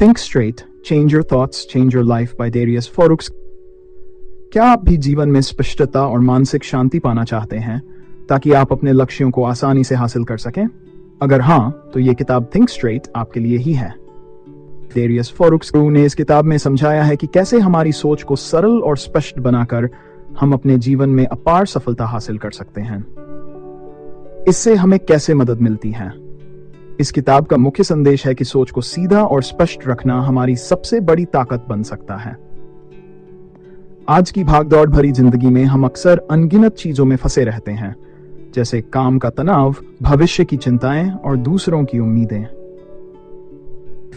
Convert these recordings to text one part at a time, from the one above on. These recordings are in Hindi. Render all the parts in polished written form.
Think Straight, Change Your Thoughts, Change Your Life by Darius Foruks। क्या आप भी जीवन में स्पष्टता और मानसिक शांति पाना चाहते हैं ताकि आप अपने लक्ष्यों को आसानी से हासिल कर सकें? अगर हाँ, तो ये किताब Think Straight आपके लिए ही है। डेरियस फोरुक्स ने इस किताब में समझाया है कि कैसे हमारी सोच को सरल और स्पष्ट बनाकर हम अपने जीवन में अपार सफलता हासिल कर सकते हैं। इससे हमें कैसे मदद मिलती है? इस किताब का मुख्य संदेश है कि सोच को सीधा और स्पष्ट रखना हमारी सबसे बड़ी ताकत बन सकता है। आज की भागदौड़ भरी जिंदगी में हम अक्सर अनगिनत चीजों में फंसे रहते हैं, जैसे काम का तनाव, भविष्य की चिंताएं और दूसरों की उम्मीदें।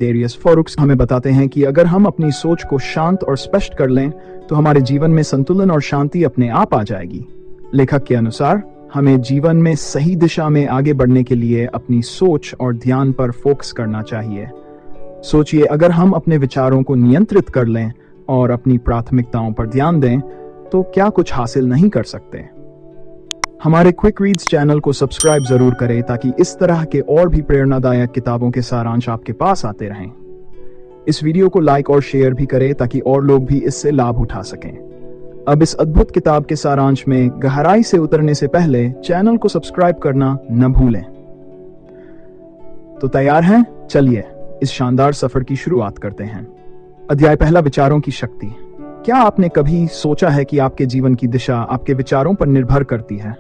डेरियस फोरुक्स हमें बताते हैं कि अगर हम अपनी सोच को शांत और स्पष्ट कर लें तो हमारे जीवन में संतुलन और शांति अपने आप आ जाएगी। लेखक के अनुसार हमें जीवन में सही दिशा में आगे बढ़ने के लिए अपनी सोच और ध्यान पर फोकस करना चाहिए। सोचिए, अगर हम अपने विचारों को नियंत्रित कर लें और अपनी प्राथमिकताओं पर ध्यान दें तो क्या कुछ हासिल नहीं कर सकते? हमारे क्विक रीड्स चैनल को सब्सक्राइब जरूर करें ताकि इस तरह के और भी प्रेरणादायक किताबों के सारांश आपके पास आते रहें। इस वीडियो को लाइक और शेयर भी करें ताकि और लोग भी इससे लाभ उठा सकें। अब इस अद्भुत किताब के सारांश में गहराई से उतरने से पहले चैनल को सब्सक्राइब करना न भूलें। तो तैयार हैं? चलिए इस शानदार सफर की शुरुआत करते हैं। अध्याय पहला, विचारों की शक्ति। क्या आपने कभी सोचा है कि आपके जीवन की दिशा आपके विचारों पर निर्भर करती है?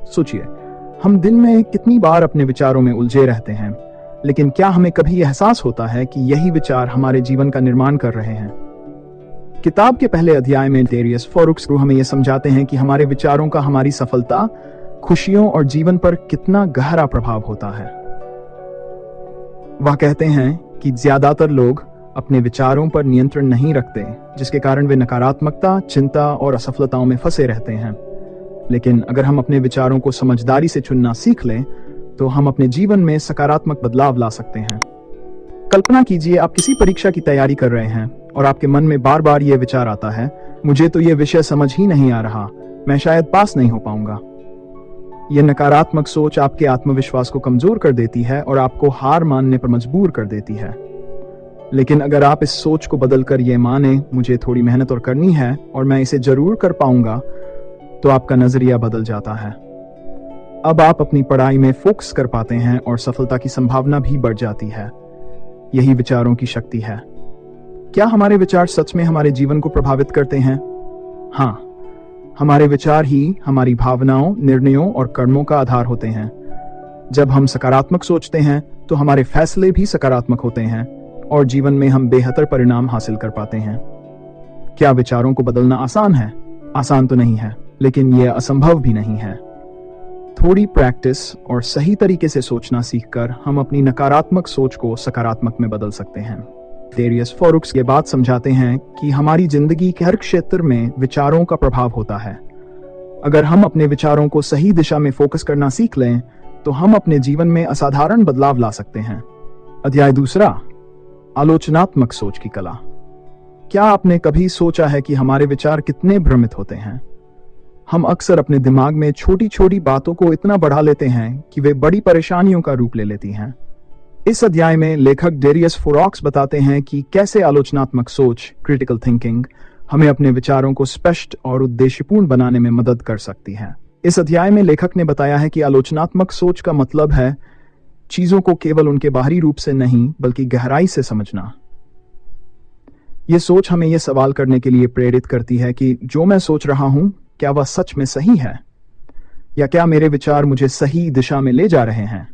सोचिए, हम दिन में कितनी बार अपने विचारों में उलझे रहते हैं, लेकिन क्या हमें कभी एहसास होता है कि यही विचार हमारे जीवन का निर्माण कर रहे हैं? किताब के पहले अध्याय में डेरियस फोरुक्स हमें यह समझाते हैं कि हमारे विचारों का हमारी सफलता, खुशियों और जीवन पर कितना गहरा प्रभाव होता है। वह कहते हैं कि ज्यादातर लोग अपने विचारों पर नियंत्रण नहीं रखते, जिसके कारण वे नकारात्मकता, चिंता और असफलताओं में फंसे रहते हैं। लेकिन अगर हम अपने विचारों को समझदारी से चुनना सीख लें तो हम अपने जीवन में सकारात्मक बदलाव ला सकते हैं। कल्पना कीजिए, आप किसी परीक्षा की तैयारी कर रहे हैं और आपके मन में बार बार यह विचार आता है, मुझे तो यह विषय समझ ही नहीं आ रहा, मैं शायद पास नहीं हो पाऊंगा। यह नकारात्मक सोच आपके आत्मविश्वास को कमजोर कर देती है और आपको हार मानने पर मजबूर कर देती है। लेकिन अगर आप इस सोच को बदलकर यह माने, मुझे थोड़ी मेहनत और करनी है और मैं इसे जरूर कर पाऊंगा, तो आपका नजरिया बदल जाता है। अब आप अपनी पढ़ाई में फोकस कर पाते हैं और सफलता की संभावना भी बढ़ जाती है। यही विचारों की शक्ति है। क्या हमारे विचार सच में हमारे जीवन को प्रभावित करते हैं? हाँ, हमारे विचार ही हमारी भावनाओं, निर्णयों और कर्मों का आधार होते हैं। जब हम सकारात्मक सोचते हैं तो हमारे फैसले भी सकारात्मक होते हैं और जीवन में हम बेहतर परिणाम हासिल कर पाते हैं। क्या विचारों को बदलना आसान है? आसान तो नहीं है, लेकिन यह असंभव भी नहीं है। थोड़ी प्रैक्टिस और सही तरीके से सोचना सीखकर हम अपनी नकारात्मक सोच को सकारात्मक में बदल सकते हैं। डेरियस फोरुक्स ये बात समझाते हैं कि हमारी जिंदगी के हर क्षेत्र में विचारों का प्रभाव होता है। अगर हम अपने विचारों को सही दिशा में फोकस करना सीख लें तो हम अपने जीवन में असाधारण बदलाव ला सकते हैं। अध्याय दूसरा, आलोचनात्मक सोच की कला। क्या आपने कभी सोचा है कि हमारे विचार कितने भ्रमित होते हैं? हम अक्सर अपने दिमाग में छोटी छोटी बातों को इतना बढ़ा लेते हैं कि वे बड़ी परेशानियों का रूप ले लेती हैं। इस अध्याय में लेखक डेरियस फोरुक्स बताते हैं कि कैसे आलोचनात्मक सोच, क्रिटिकल थिंकिंग, हमें अपने विचारों को स्पष्ट और उद्देश्यपूर्ण बनाने में मदद कर सकती है। इस अध्याय में लेखक ने बताया है कि आलोचनात्मक सोच का मतलब है चीजों को केवल उनके बाहरी रूप से नहीं बल्कि गहराई से समझना। यह सोच हमें यह सवाल करने के लिए प्रेरित करती है कि जो मैं सोच रहा हूं, क्या वह सच में सही है, या क्या मेरे विचार मुझे सही दिशा में ले जा रहे हैं?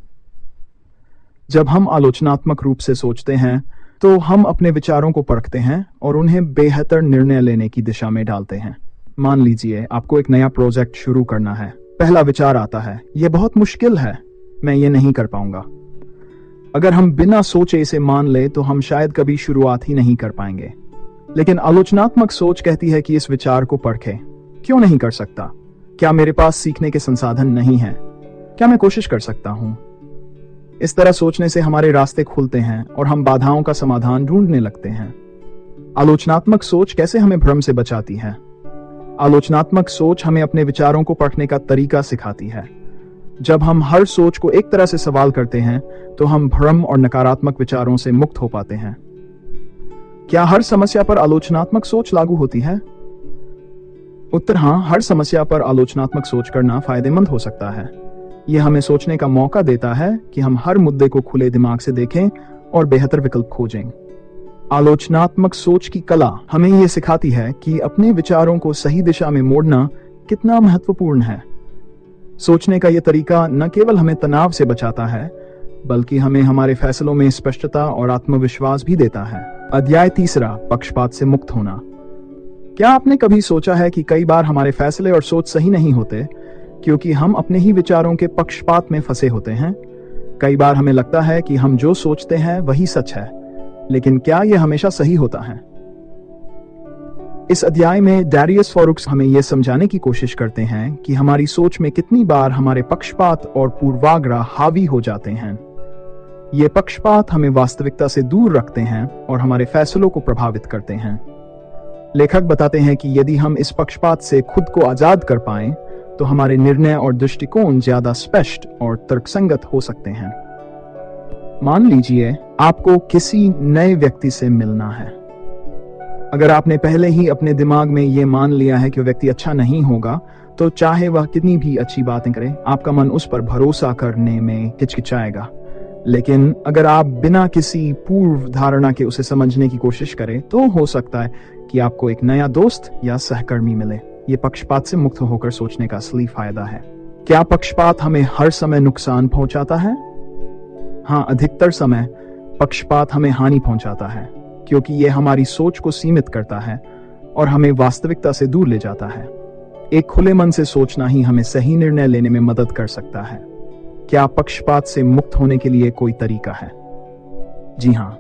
जब हम आलोचनात्मक रूप से सोचते हैं तो हम अपने विचारों को परखते हैं और उन्हें बेहतर निर्णय लेने की दिशा में डालते हैं। मान लीजिए आपको एक नया प्रोजेक्ट शुरू करना है। पहला विचार आता है, यह बहुत मुश्किल है, मैं ये नहीं कर पाऊंगा। अगर हम बिना सोचे इसे मान ले तो हम शायद कभी शुरुआत ही नहीं कर पाएंगे। लेकिन आलोचनात्मक सोच कहती है कि इस विचार को परखें, क्यों नहीं कर सकता? क्या मेरे पास सीखने के संसाधन नहीं हैं? क्या मैं कोशिश कर सकता हूं? इस तरह सोचने से हमारे रास्ते खुलते हैं और हम बाधाओं का समाधान ढूंढने लगते हैं। आलोचनात्मक सोच कैसे हमें भ्रम से बचाती है? आलोचनात्मक सोच हमें अपने विचारों को परखने का तरीका सिखाती है। जब हम हर सोच को एक तरह से सवाल करते हैं तो हम भ्रम और नकारात्मक विचारों से मुक्त हो पाते हैं। क्या हर समस्या पर आलोचनात्मक सोच लागू होती है? उत्तर हाँ, हर समस्या पर आलोचनात्मक सोच करना फायदेमंद हो सकता है। यह हमें सोचने का मौका देता है कि हम हर मुद्दे को खुले दिमाग से देखें और बेहतर विकल्प खोजें। आलोचनात्मक सोच की कला हमें यह सिखाती है कि अपने विचारों को सही दिशा में मोड़ना कितना महत्वपूर्ण है। सोचने का यह तरीका न केवल हमें तनाव से बचाता है, बल्कि हमें हमारे फैसलों में स्पष्टता और आत्मविश्वास भी देता है। अध्याय 3, पक्षपात से मुक्त होना। क्या आपने कभी सोचा है कि कई बार हमारे फैसले और सोच सही नहीं होते क्योंकि हम अपने ही विचारों के पक्षपात में फंसे होते हैं? कई बार हमें लगता है कि हम जो सोचते हैं वही सच है, लेकिन क्या यह हमेशा सही होता है? इस अध्याय में डैरियस फॉरुक्स हमें यह समझाने की कोशिश करते हैं कि हमारी सोच में कितनी बार हमारे पक्षपात और पूर्वाग्रह हावी हो जाते हैं। ये पक्षपात हमें वास्तविकता से दूर रखते हैं और हमारे फैसलों को प्रभावित करते हैं। लेखक बताते हैं कि यदि हम इस पक्षपात से खुद को आजाद कर पाएं, तो हमारे निर्णय और दृष्टिकोण ज्यादा स्पष्ट और तर्कसंगत हो सकते हैं। मान लीजिए आपको किसी नए व्यक्ति से मिलना है। अगर आपने पहले ही अपने दिमाग में यह मान लिया है कि व्यक्ति अच्छा नहीं होगा, तो चाहे वह कितनी भी अच्छी बातें करे, आपका मन उस पर भरोसा करने में हिचकिचाएगा। लेकिन अगर आप बिना किसी पूर्व धारणा के उसे समझने की कोशिश करें, तो हो सकता है कि आपको एक नया दोस्त या सहकर्मी मिले। ये पक्षपात से मुक्त होकर सोचने का असली फायदा है। क्या पक्षपात हमें हर समय नुकसान पहुंचाता है? हाँ, अधिकतर समय पक्षपात हमें हानि पहुंचाता है, क्योंकि यह हमारी सोच को सीमित करता है और हमें वास्तविकता से दूर ले जाता है। एक खुले मन से सोचना ही हमें सही निर्णय लेने में मदद कर सकता है। क्या पक्षपात से मुक्त होने के लिए कोई तरीका है? जी हाँ,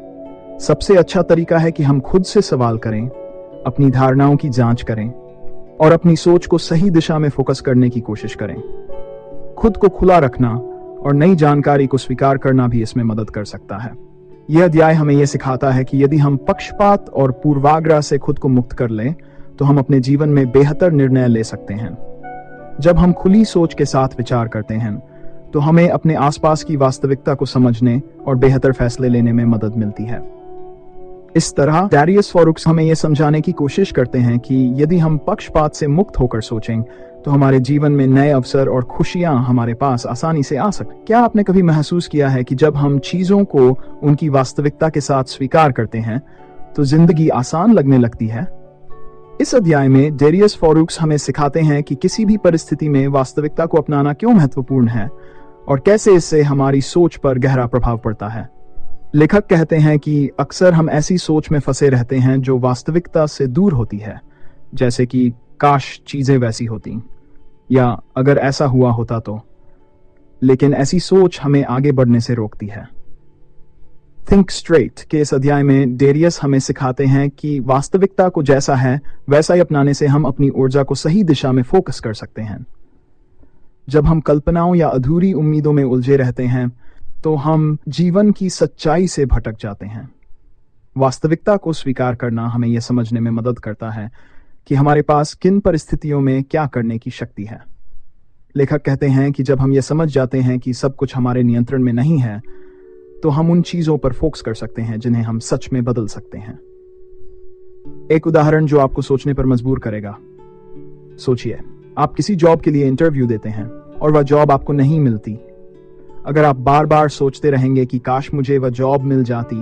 सबसे अच्छा तरीका है कि हम खुद से सवाल करें, अपनी धारणाओं की जांच करें और अपनी सोच को सही दिशा में फोकस करने की कोशिश करें। खुद को खुला रखना और नई जानकारी को स्वीकार करना भी इसमें मदद कर सकता है। यह अध्याय हमें यह सिखाता है कि यदि हम पक्षपात और पूर्वाग्रह से खुद को मुक्त कर लें, तो हम अपने जीवन में बेहतर निर्णय ले सकते हैं। जब हम खुली सोच के साथ विचार करते हैं, तो हमें अपने आसपास की वास्तविकता को समझने और बेहतर फैसले लेने में मदद मिलती है। इस तरह डैरियस फॉरुक्स हमें यह समझाने की कोशिश करते हैं कि यदि हम पक्षपात से मुक्त होकर सोचें, तो हमारे जीवन में नए अवसर और खुशियां हमारे पास आसानी से आ सकते। क्या आपने कभी महसूस किया है कि जब हम चीजों को उनकी वास्तविकता के साथ स्वीकार करते हैं, तो जिंदगी आसान लगने लगती है? इस अध्याय में डैरियस फॉरुक्स हमें सिखाते हैं कि किसी भी परिस्थिति में वास्तविकता को अपनाना क्यों महत्वपूर्ण है और कैसे इससे हमारी सोच पर गहरा प्रभाव पड़ता है। लेखक कहते हैं कि अक्सर हम ऐसी सोच में फंसे रहते हैं जो वास्तविकता से दूर होती है, जैसे कि काश चीजें वैसी होती, या अगर ऐसा हुआ होता तो। लेकिन ऐसी सोच हमें आगे बढ़ने से रोकती है। थिंक स्ट्रेट के इस अध्याय में डैरियस हमें सिखाते हैं कि वास्तविकता को जैसा है वैसा ही अपनाने से हम अपनी ऊर्जा को सही दिशा में फोकस कर सकते हैं। जब हम कल्पनाओं या अधूरी उम्मीदों में उलझे रहते हैं, तो हम जीवन की सच्चाई से भटक जाते हैं। वास्तविकता को स्वीकार करना हमें यह समझने में मदद करता है कि हमारे पास किन परिस्थितियों में क्या करने की शक्ति है। लेखक कहते हैं कि जब हम ये समझ जाते हैं कि सब कुछ हमारे नियंत्रण में नहीं है, तो हम उन चीजों पर फोकस कर सकते हैं जिन्हें हम सच में बदल सकते हैं। एक उदाहरण जो आपको सोचने पर मजबूर करेगा। सोचिए, आप किसी जॉब के लिए इंटरव्यू देते हैं और वह जॉब आपको नहीं मिलती। अगर आप बार बार सोचते रहेंगे कि काश मुझे वह जॉब मिल जाती,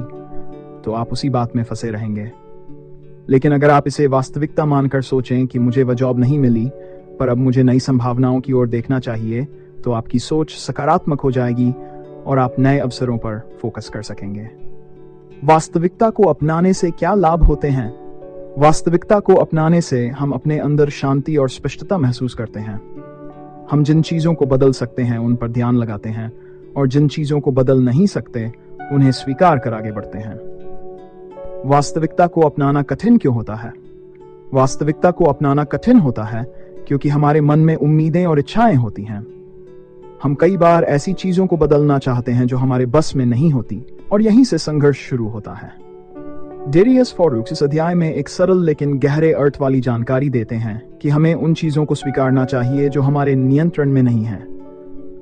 तो आप उसी बात में फंसे रहेंगे। लेकिन अगर आप इसे वास्तविकता मानकर सोचें कि मुझे वह जॉब नहीं मिली, पर अब मुझे नई संभावनाओं की ओर देखना चाहिए, तो आपकी सोच सकारात्मक हो जाएगी और आप नए अवसरों पर फोकस कर सकेंगे। वास्तविकता को अपनाने से क्या लाभ होते हैं? वास्तविकता को अपनाने से हम अपने अंदर शांति और स्पष्टता महसूस करते हैं। हम जिन चीजों को बदल सकते हैं उन पर ध्यान लगाते हैं और जिन चीजों को बदल नहीं सकते उन्हें स्वीकार कर आगे बढ़ते हैं। वास्तविकता को अपनाना कठिन क्यों होता है? वास्तविकता को अपनाना कठिन होता है क्योंकि हमारे मन में उम्मीदें और इच्छाएं होती हैं। हम कई बार ऐसी चीजों को बदलना चाहते हैं जो हमारे बस में नहीं होती, और यहीं से संघर्ष शुरू होता है। डैरियस फॉरुक्स इस अध्याय में एक सरल लेकिन गहरे अर्थ वाली जानकारी देते हैं कि हमें उन चीजों को स्वीकारना चाहिए जो हमारे नियंत्रण में नहीं है।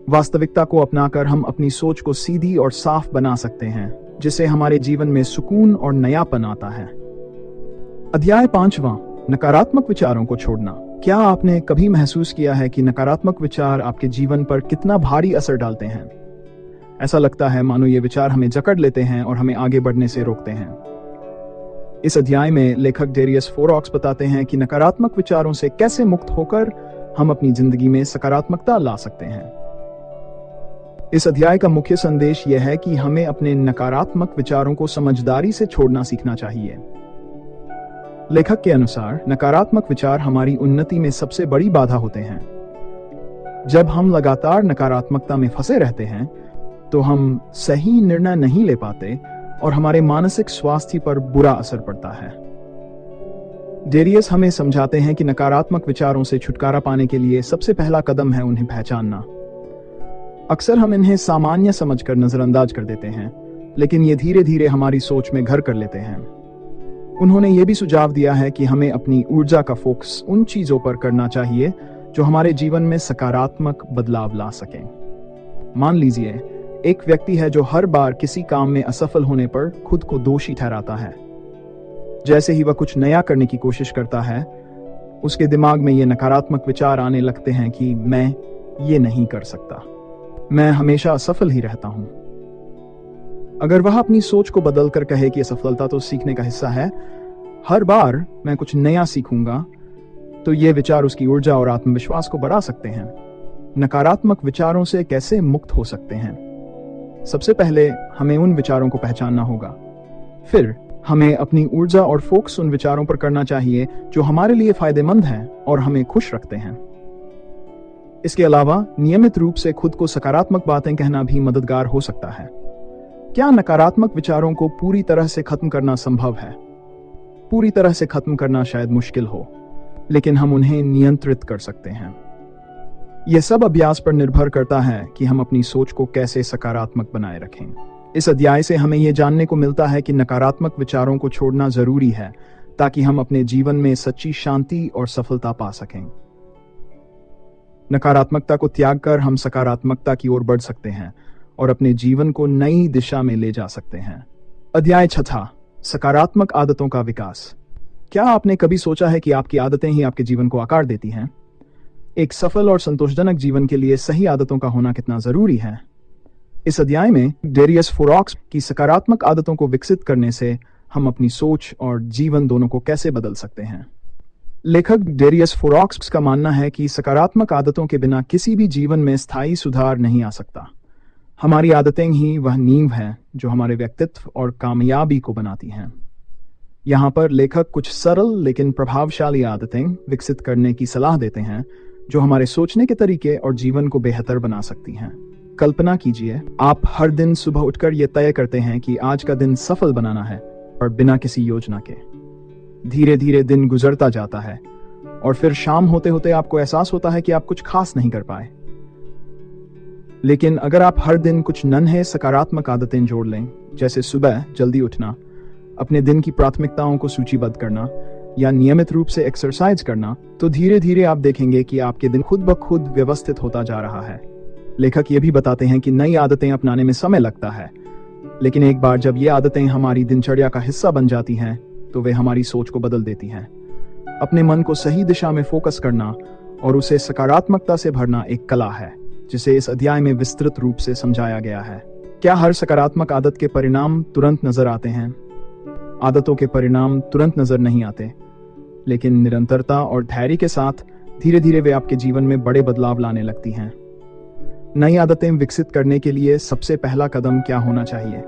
वास्तविकता को अपनाकर हम अपनी सोच को सीधी और साफ बना सकते हैं, जिससे हमारे जीवन में सुकून और नयापन आता है। अध्याय 5वां, नकारात्मक विचारों को छोड़ना। क्या आपने कभी महसूस किया है कि नकारात्मक विचार आपके जीवन पर कितना भारी असर डालते हैं? ऐसा लगता है मानो ये विचार हमें जकड़ लेते हैं और हमें आगे बढ़ने से रोकते हैं। इस अध्याय में लेखक डेरियस फोरॉक्स बताते हैं कि नकारात्मक विचारों से कैसे मुक्त होकर हम अपनी जिंदगी में सकारात्मकता ला सकते हैं। इस अध्याय का मुख्य संदेश यह है कि हमें अपने नकारात्मक विचारों को समझदारी से छोड़ना सीखना चाहिए। लेखक के अनुसार नकारात्मक विचार हमारी उन्नति में सबसे बड़ी बाधा होते हैं। जब हम लगातार नकारात्मकता में फंसे रहते हैं तो हम सही निर्णय नहीं ले पाते और हमारे मानसिक स्वास्थ्य पर बुरा असर पड़ता है। डेरियस हमें समझाते हैं कि नकारात्मक विचारों से छुटकारा पाने के लिए सबसे पहला कदम है उन्हें पहचानना। अक्सर हम इन्हें सामान्य समझकर नजरअंदाज कर देते हैं, लेकिन ये धीरे धीरे हमारी सोच में घर कर लेते हैं। उन्होंने ये भी सुझाव दिया है कि हमें अपनी ऊर्जा का फोकस उन चीजों पर करना चाहिए जो हमारे जीवन में सकारात्मक बदलाव ला सकें। मान लीजिए एक व्यक्ति है जो हर बार किसी काम में असफल होने पर खुद को दोषी ठहराता है। जैसे ही वह कुछ नया करने की कोशिश करता है, उसके दिमाग में ये नकारात्मक विचार आने लगते हैं कि मैं ये नहीं कर सकता, मैं हमेशा असफल ही रहता हूं। अगर वह अपनी सोच को बदलकर कहे कि असफलता तो सीखने का हिस्सा है, हर बार मैं कुछ नया सीखूंगा, तो ये विचार उसकी ऊर्जा और आत्मविश्वास को बढ़ा सकते हैं। नकारात्मक विचारों से कैसे मुक्त हो सकते हैं? सबसे पहले हमें उन विचारों को पहचानना होगा। फिर हमें अपनी ऊर्जा और फोकस उन विचारों पर करना चाहिए जो हमारे लिए फायदेमंद हैं और हमें खुश रखते हैं। इसके अलावा नियमित रूप से खुद को सकारात्मक बातें कहना भी मददगार हो सकता है। क्या नकारात्मक विचारों को पूरी तरह से खत्म करना संभव है? पूरी तरह से खत्म करना शायद मुश्किल हो, लेकिन हम उन्हें नियंत्रित कर सकते हैं। यह सब अभ्यास पर निर्भर करता है कि हम अपनी सोच को कैसे सकारात्मक बनाए रखें। इस अध्याय से हमें यह जानने को मिलता है कि नकारात्मक विचारों को छोड़ना जरूरी है ताकि हम अपने जीवन में सच्ची शांति और सफलता पा सकें। नकारात्मकता को त्याग कर हम सकारात्मकता की ओर बढ़ सकते हैं और अपने जीवन को नई दिशा में ले जा सकते हैं। अध्याय 6, सकारात्मक आदतों का विकास। क्या आपने कभी सोचा है कि आपकी आदतें ही आपके जीवन को आकार देती हैं? एक सफल और संतोषजनक जीवन के लिए सही आदतों का होना कितना जरूरी है? इस अध्याय में डेरियस फोरॉक्स की सकारात्मक आदतों को विकसित करने से हम अपनी सोच और जीवन दोनों को कैसे बदल सकते हैं। लेखक डेरियस फोरॉक्स का मानना है कि सकारात्मक आदतों के बिना किसी भी जीवन में स्थायी सुधार नहीं आ सकता। हमारी आदतें ही वह नींव है जो हमारे व्यक्तित्व और कामयाबी को बनाती हैं। यहाँ पर लेखक कुछ सरल लेकिन प्रभावशाली आदतें विकसित करने की सलाह देते हैं जो हमारे सोचने के तरीके और जीवन को बेहतर बना सकती हैं। कल्पना कीजिए, आप हर दिन सुबह उठकर यह तय करते हैं कि आज का दिन सफल बनाना है, और बिना किसी योजना के धीरे धीरे दिन गुजरता जाता है और फिर शाम होते होते आपको एहसास होता है कि आप कुछ खास नहीं कर पाए। लेकिन अगर आप हर दिन कुछ नन्हे सकारात्मक आदतें जोड़ लें, जैसे सुबह जल्दी उठना, अपने दिन की प्राथमिकताओं को सूचीबद्ध करना या नियमित रूप से एक्सरसाइज करना, तो धीरे धीरे आप देखेंगे कि आपके दिन खुद ब खुद व्यवस्थित होता जा रहा है। लेखक ये भी बताते हैं कि नई आदतें अपनाने में समय लगता है, लेकिन एक बार जब ये आदतें हमारी दिनचर्या का हिस्सा बन जाती हैं तो वे हमारी सोच को बदल देती हैं। अपने मन को सही दिशा में फोकस करना और उसे सकारात्मकता से भरना एक कला है जिसे इस अध्याय में विस्तृत रूप से समझाया गया है। क्या हर सकारात्मक आदत के परिणाम तुरंत नजर आते हैं? आदतों के परिणाम तुरंत नजर नहीं आते, लेकिन निरंतरता और धैर्य के साथ धीरे धीरे वे आपके जीवन में बड़े बदलाव लाने लगती हैं। नई आदतें विकसित करने के लिए सबसे पहला कदम क्या होना चाहिए?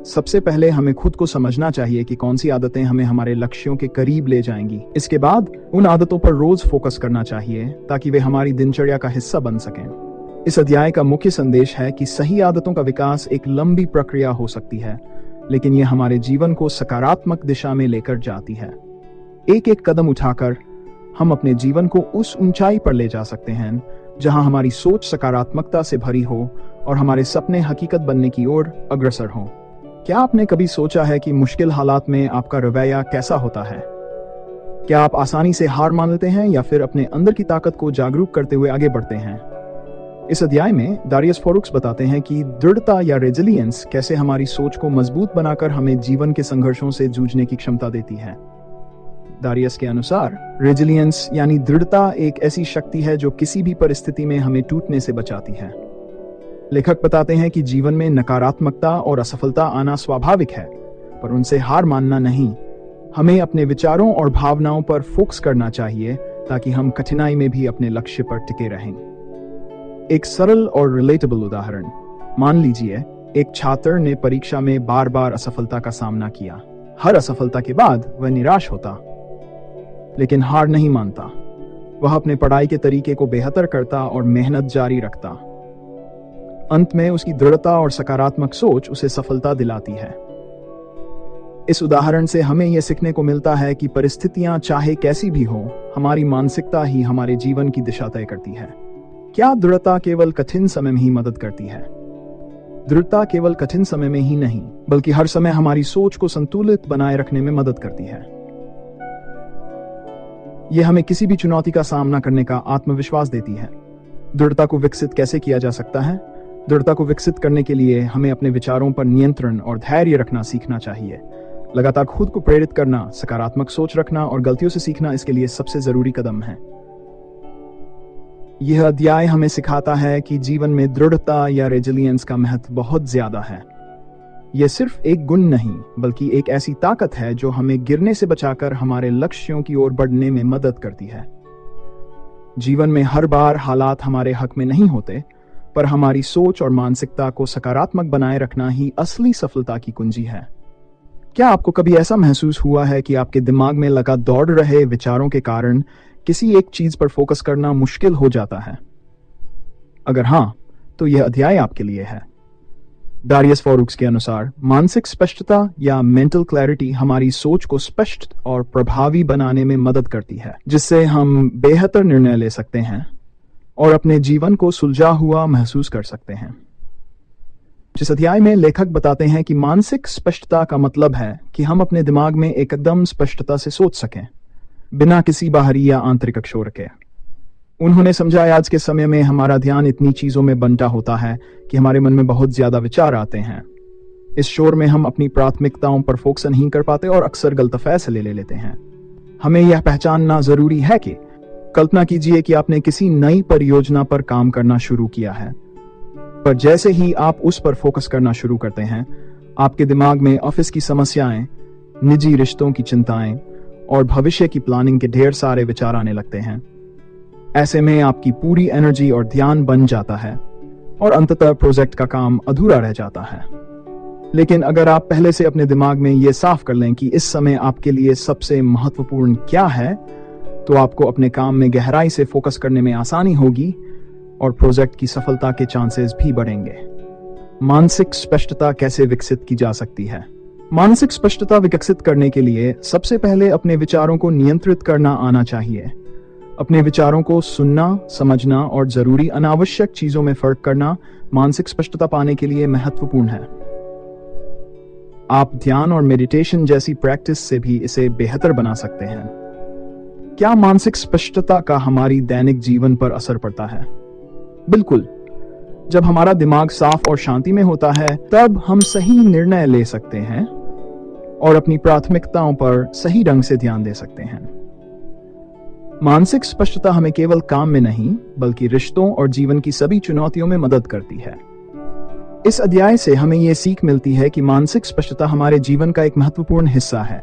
सबसे पहले हमें खुद को समझना चाहिए कि कौन सी आदतें हमें हमारे लक्ष्यों के करीब ले जाएंगी। इसके बाद उन आदतों पर रोज फोकस करना चाहिए ताकि वे हमारी दिनचर्या का हिस्सा बन सकें। इस अध्याय का मुख्य संदेश है कि सही आदतों का विकास एक लंबी प्रक्रिया हो सकती है, लेकिन यह हमारे जीवन को सकारात्मक दिशा में लेकर जाती है। एक एक कदम उठाकर हम अपने जीवन को उस ऊंचाई पर ले जा सकते हैं जहां हमारी सोच सकारात्मकता से भरी हो और हमारे सपने हकीकत बनने की ओर अग्रसर हों। क्या आपने कभी सोचा है कि मुश्किल हालात में आपका रवैया कैसा होता है? क्या आप आसानी से हार मान लेते हैं या फिर अपने अंदर की ताकत को जागरूक करते हुए आगे बढ़ते हैं? इस अध्याय में डेरियस फोरॉक्स बताते हैं कि दृढ़ता या रेजिलियंस कैसे हमारी सोच को मजबूत बनाकर हमें जीवन के संघर्षों से जूझने की क्षमता देती है। दारियस के अनुसार रेजिलियंस यानी दृढ़ता एक ऐसी शक्ति है जो किसी भी परिस्थिति में हमें टूटने से बचाती है। लेखक बताते हैं कि जीवन में नकारात्मकता और असफलता आना स्वाभाविक है, पर उनसे हार मानना नहीं। हमें अपने विचारों और भावनाओं पर फोकस करना चाहिए ताकि हम कठिनाई में भी अपने लक्ष्य पर टिके रहें। एक सरल और रिलेटेबल उदाहरण, मान लीजिए एक छात्र ने परीक्षा में बार बार असफलता का सामना किया। हर असफलता के बाद वह निराश होता, लेकिन हार नहीं मानता। वह अपने पढ़ाई के तरीके को बेहतर करता और मेहनत जारी रखता। अंत में उसकी दृढ़ता और सकारात्मक सोच उसे सफलता दिलाती है। इस उदाहरण से हमें यह सीखने को मिलता है कि परिस्थितियां चाहे कैसी भी हो, हमारी मानसिकता ही हमारे जीवन की दिशा तय करती है। क्या दृढ़ता केवल कठिन समय में ही मदद करती है? दृढ़ता केवल कठिन समय में ही नहीं, बल्कि हर समय हमारी सोच को संतुलित बनाए रखने में मदद करती है। यह हमें किसी भी चुनौती का सामना करने का आत्मविश्वास देती है। दृढ़ता को विकसित कैसे किया जा सकता है? दृढ़ता को विकसित करने के लिए हमें अपने विचारों पर नियंत्रण और धैर्य रखना सीखना चाहिए। लगातार खुद को प्रेरित करना, सकारात्मक सोच रखना और गलतियों से सीखना इसके लिए सबसे जरूरी कदम है। यह अध्याय हमें सिखाता है कि जीवन में दृढ़ता या रेजिलियंस का महत्व बहुत ज्यादा है। यह सिर्फ एक गुण नहीं, बल्कि एक ऐसी ताकत है जो हमें गिरने से बचाकर हमारे लक्ष्यों की ओर बढ़ने में मदद करती है। जीवन में हर बार हालात हमारे हक में नहीं होते, पर हमारी सोच और मानसिकता को सकारात्मक बनाए रखना ही असली सफलता की कुंजी है। क्या आपको कभी ऐसा महसूस हुआ है कि आपके दिमाग में लगा दौड़ रहे विचारों के कारण किसी एक चीज पर फोकस करना मुश्किल हो जाता है? अगर हाँ, तो यह अध्याय आपके लिए है। दारियस फॉरुक्स के अनुसार मानसिक स्पष्टता या मेंटल क्लैरिटी हमारी सोच को स्पष्ट और प्रभावी बनाने में मदद करती है, जिससे हम बेहतर निर्णय ले सकते हैं और अपने जीवन को सुलझा हुआ महसूस कर सकते हैं। जिस अध्याय में लेखक बताते हैं कि मानसिक स्पष्टता का मतलब है कि हम अपने दिमाग में एकदम स्पष्टता से सोच सकें, बिना किसी बाहरी या आंतरिक शोर के। उन्होंने समझाया आज के समय में हमारा ध्यान इतनी चीजों में बंटा होता है कि हमारे मन में बहुत ज्यादा विचार आते हैं। इस शोर में हम अपनी प्राथमिकताओं पर फोकस नहीं कर पाते और अक्सर गलत फैसले ले लेते हैं। हमें यह पहचानना जरूरी है कि कल्पना कीजिए कि आपने किसी नई परियोजना पर काम करना शुरू किया है, पर जैसे ही आप उस पर फोकस करना शुरू करते हैं, आपके दिमाग में ऑफिस की समस्याएं, निजी रिश्तों की चिंताएं और भविष्य की प्लानिंग के ढेर सारे विचार आने लगते हैं। ऐसे में आपकी पूरी एनर्जी और ध्यान बन जाता है और अंततः प्रोजेक्ट का काम अधूरा रह जाता है। लेकिन अगर आप पहले से अपने दिमाग में यह साफ कर लें कि इस समय आपके लिए सबसे महत्वपूर्ण क्या है, तो आपको अपने काम में गहराई से फोकस करने में आसानी होगी और प्रोजेक्ट की सफलता के चांसेस भी बढ़ेंगे। मानसिक स्पष्टता कैसे विकसित की जा सकती है? मानसिक स्पष्टता विकसित करने के लिए सबसे पहले अपने विचारों को नियंत्रित करना आना चाहिए। अपने विचारों को सुनना, समझना और जरूरी अनावश्यक चीजों में फर्क करना मानसिक स्पष्टता पाने के लिए महत्वपूर्ण है। आप ध्यान और मेडिटेशन जैसी प्रैक्टिस से भी इसे बेहतर बना सकते हैं। क्या मानसिक स्पष्टता का हमारी दैनिक जीवन पर असर पड़ता है? बिल्कुल। जब हमारा दिमाग साफ और शांति में होता है, तब हम सही निर्णय ले सकते हैं और अपनी प्राथमिकताओं पर सही ढंग से ध्यान दे सकते हैं। मानसिक स्पष्टता हमें केवल काम में नहीं, बल्कि रिश्तों और जीवन की सभी चुनौतियों में मदद करती है। इस अध्याय से हमें यह सीख मिलती है कि मानसिक स्पष्टता हमारे जीवन का एक महत्वपूर्ण हिस्सा है।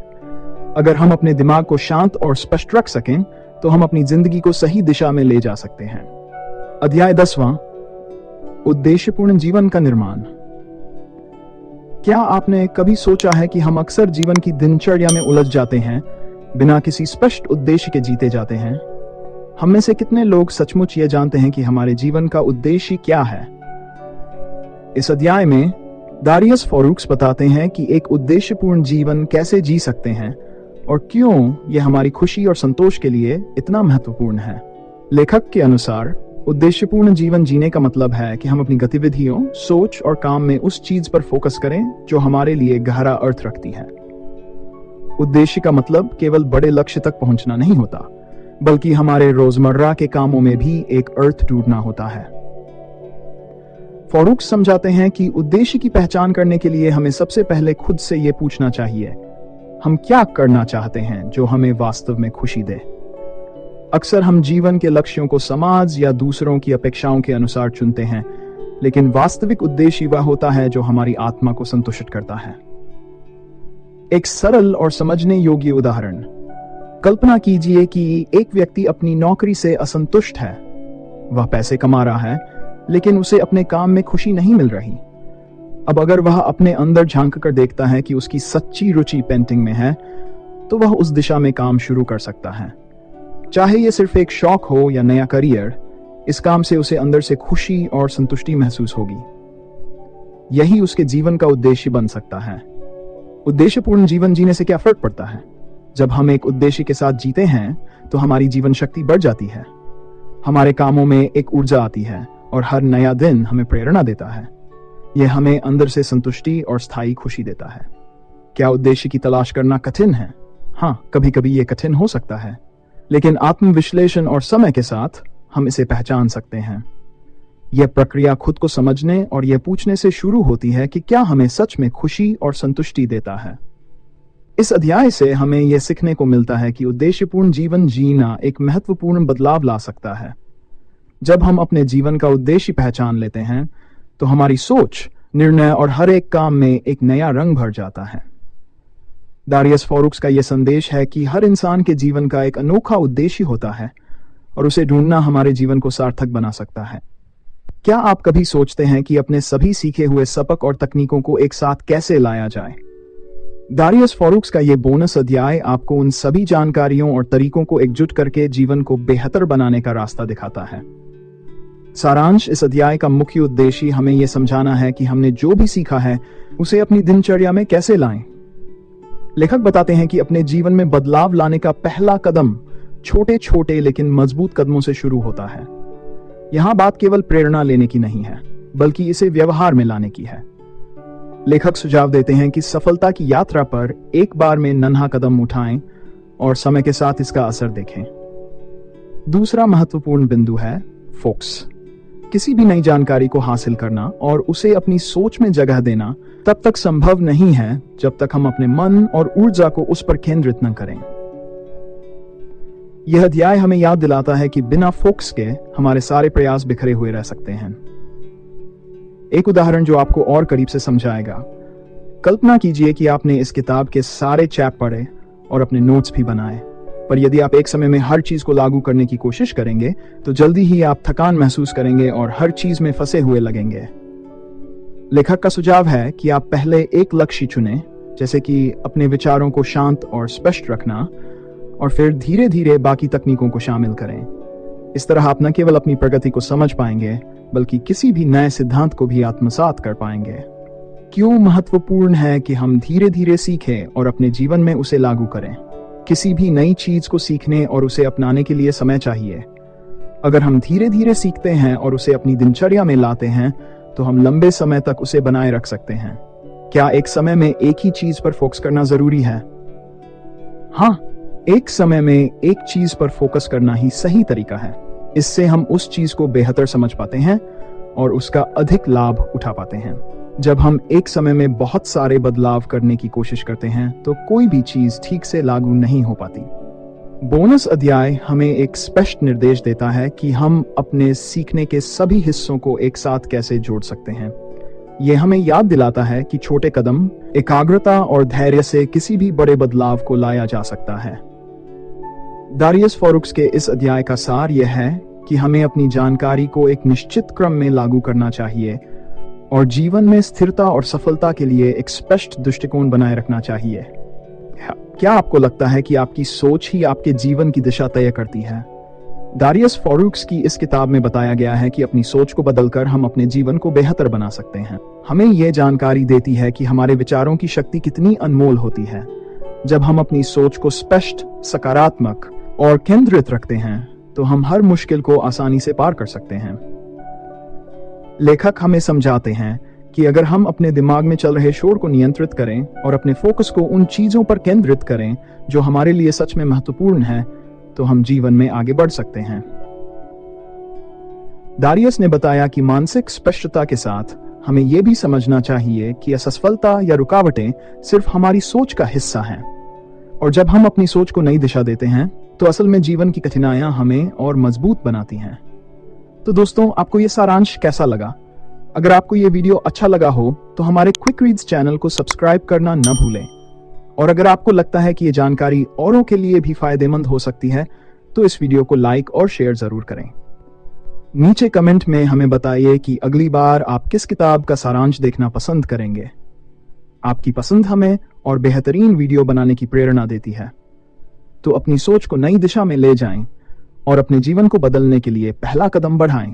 अगर हम अपने दिमाग को शांत और स्पष्ट रख सकें, तो हम अपनी जिंदगी को सही दिशा में ले जा सकते हैं। अध्याय 10वां, उद्देश्यपूर्ण जीवन का निर्माण। क्या आपने कभी सोचा है कि हम अक्सर जीवन की दिनचर्या में उलझ जाते हैं, बिना किसी स्पष्ट उद्देश्य के जीते जाते हैं? हम में से कितने लोग सचमुच ये जानते हैं कि हमारे जीवन का उद्देश्य क्या है? इस अध्याय में दारियस फॉरुक्स बताते हैं कि एक उद्देश्यपूर्ण जीवन कैसे जी सकते हैं और क्यों यह हमारी खुशी और संतोष के लिए इतना महत्वपूर्ण है। लेखक के अनुसार उद्देश्यपूर्ण जीवन जीने का मतलब है कि हम अपनी गतिविधियों, सोच और काम में उस चीज पर फोकस करें जो हमारे लिए गहरा अर्थ रखती है। उद्देश्य का मतलब केवल बड़े लक्ष्य तक पहुंचना नहीं होता, बल्कि हमारे रोजमर्रा के कामों में भी एक अर्थ ढूंढना होता है। फॉरुक्स समझाते हैं कि उद्देश्य की पहचान करने के लिए हमें सबसे पहले खुद से यह पूछना चाहिए, हम क्या करना चाहते हैं जो हमें वास्तव में खुशी दे। अक्सर हम जीवन के लक्ष्यों को समाज या दूसरों की अपेक्षाओं के अनुसार चुनते हैं, लेकिन वास्तविक उद्देश्य वह होता है जो हमारी आत्मा को संतुष्ट करता है। एक सरल और समझने योग्य उदाहरण, कल्पना कीजिए कि एक व्यक्ति अपनी नौकरी से असंतुष्ट है। वह पैसे कमा रहा है, लेकिन उसे अपने काम में खुशी नहीं मिल रही। अब अगर वह अपने अंदर झांक कर देखता है कि उसकी सच्ची रुचि पेंटिंग में है, तो वह उस दिशा में काम शुरू कर सकता है। चाहे यह सिर्फ एक शौक हो या नया करियर, इस काम से उसे अंदर से खुशी और संतुष्टि महसूस होगी। यही उसके जीवन का उद्देश्य बन सकता है। उद्देश्यपूर्ण जीवन जीने से क्या फर्क पड़ता है? जब हम एक उद्देश्य के साथ जीते हैं तो हमारी जीवन शक्ति बढ़ जाती है, हमारे कामों में एक ऊर्जा आती है और हर नया दिन हमें प्रेरणा देता है। यह हमें अंदर से संतुष्टि और स्थायी खुशी देता है। क्या उद्देश्य की तलाश करना कठिन है? हाँ, कभी कभी यह कठिन हो सकता है, लेकिन आत्मविश्लेषण और समय के साथ हम इसे पहचान सकते हैं। यह प्रक्रिया खुद को समझने और यह पूछने से शुरू होती है कि क्या हमें सच में खुशी और संतुष्टि देता है। इस अध्याय से हमें यह सीखने को मिलता है कि उद्देश्यपूर्ण जीवन जीना एक महत्वपूर्ण बदलाव ला सकता है। जब हम अपने जीवन का उद्देश्य पहचान लेते हैं, तो हमारी सोच, निर्णय और हर एक काम में एक नया रंग भर जाता है। दारियस फॉरुक्स का यह संदेश है कि हर इंसान के जीवन का एक अनोखा उद्देश्य होता है और उसे ढूंढना हमारे जीवन को सार्थक बना सकता है। क्या आप कभी सोचते हैं कि अपने सभी सीखे हुए सबक और तकनीकों को एक साथ कैसे लाया जाए? दारियस फॉरुक्स का यह बोनस अध्याय आपको उन सभी जानकारियों और तरीकों को एकजुट करके जीवन को बेहतर बनाने का रास्ता दिखाता है। सारांश, इस अध्याय का मुख्य उद्देश्य हमें यह समझाना है कि हमने जो भी सीखा है उसे अपनी दिनचर्या में कैसे लाएं। लेखक बताते हैं कि अपने जीवन में बदलाव लाने का पहला कदम छोटे छोटे लेकिन मजबूत कदमों से शुरू होता है। यहां बात केवल प्रेरणा लेने की नहीं है, बल्कि इसे व्यवहार में लाने की है। लेखक सुझाव देते हैं कि सफलता की यात्रा पर एक बार में नन्हा कदम उठाएं और समय के साथ इसका असर देखें। दूसरा महत्वपूर्ण बिंदु है फोकस। किसी भी नई जानकारी को हासिल करना और उसे अपनी सोच में जगह देना तब तक संभव नहीं है जब तक हम अपने मन और ऊर्जा को उस पर केंद्रित न करें। यह अध्याय हमें याद दिलाता है कि बिना फोकस के हमारे सारे प्रयास बिखरे हुए रह सकते हैं। एक उदाहरण जो आपको और करीब से समझाएगा। कल्पना कीजिए कि आपने इस किताब के सारे चैप्टर पढ़े और अपने नोट्स भी बनाए, पर यदि आप एक समय में हर चीज को लागू करने की कोशिश करेंगे तो जल्दी ही आप थकान महसूस करेंगे और हर चीज में फंसे हुए लगेंगे। लेखक का सुझाव है कि आप पहले एक लक्ष्य चुनें, जैसे कि अपने विचारों को शांत और स्पष्ट रखना, और फिर धीरे धीरे बाकी तकनीकों को शामिल करें। इस तरह आप न केवल अपनी प्रगति को समझ पाएंगे, बल्कि किसी भी नए सिद्धांत को भी आत्मसात कर पाएंगे। क्यों महत्वपूर्ण है कि हम धीरे धीरे सीखें और अपने जीवन में उसे लागू करें? किसी भी नई चीज को सीखने और उसे अपनाने के लिए समय चाहिए। अगर हम धीरे धीरे सीखते हैं और उसे अपनी दिनचर्या में लाते हैं, तो हम लंबे समय तक उसे बनाए रख सकते हैं। क्या एक समय में एक ही चीज पर फोकस करना जरूरी है? हाँ, एक समय में एक चीज पर फोकस करना ही सही तरीका है। इससे हम उस चीज को बेहतर समझ पाते हैं और उसका अधिक लाभ उठा पाते हैं। जब हम एक समय में बहुत सारे बदलाव करने की कोशिश करते हैं तो कोई भी चीज ठीक से लागू नहीं हो पाती। बोनस अध्याय हमें एक स्पष्ट निर्देश देता है कि हम अपने सीखने के सभी हिस्सों को एक साथ कैसे जोड़ सकते हैं। यह हमें याद दिलाता है कि छोटे कदम, एकाग्रता और धैर्य से किसी भी बड़े बदलाव को लाया जा सकता है। दारियस फॉरुक्स के इस अध्याय का सार यह है कि हमें अपनी जानकारी को एक निश्चित क्रम में लागू करना चाहिए और जीवन में स्थिरता और सफलता के लिए एक स्पष्ट दृष्टिकोण बनाए रखना चाहिए। क्या आपको लगता है कि आपकी सोच ही आपके जीवन की दिशा तय करती है? दारियस फॉरुक्स की इस किताब में बताया गया है कि अपनी सोच को बदलकर हम अपने जीवन को बेहतर बना सकते हैं। हमें यह जानकारी देती है कि हमारे विचारों की शक्ति कितनी अनमोल होती है। जब हम अपनी सोच को स्पष्ट, सकारात्मक और केंद्रित रखते हैं तो हम हर मुश्किल को आसानी से पार कर सकते हैं। लेखक हमें समझाते हैं कि अगर हम अपने दिमाग में चल रहे शोर को नियंत्रित करें और अपने फोकस को उन चीजों पर केंद्रित करें जो हमारे लिए सच में महत्वपूर्ण है, तो हम जीवन में आगे बढ़ सकते हैं। दारियस ने बताया कि मानसिक स्पष्टता के साथ हमें यह भी समझना चाहिए कि असफलता या रुकावटें सिर्फ हमारी सोच का हिस्सा हैं। और जब हम अपनी सोच को नई दिशा देते हैं तो असल में जीवन की कठिनाइयां हमें और मजबूत बनाती हैं। तो दोस्तों, आपको ये सारांश कैसा लगा? अगर आपको ये वीडियो अच्छा लगा हो तो हमारे क्विक रीड्स चैनल को सब्सक्राइब करना न भूलें। और अगर आपको लगता है कि ये जानकारी औरों के लिए भी फायदेमंद हो सकती है तो इस वीडियो को लाइक और शेयर जरूर करें। नीचे कमेंट में हमें बताइए कि अगली बार आप किस किताब का सारांश देखना पसंद करेंगे। आपकी पसंद हमें और बेहतरीन वीडियो बनाने की प्रेरणा देती है। तो अपनी सोच को नई दिशा में ले जाएं और अपने जीवन को बदलने के लिए पहला कदम बढ़ाएं।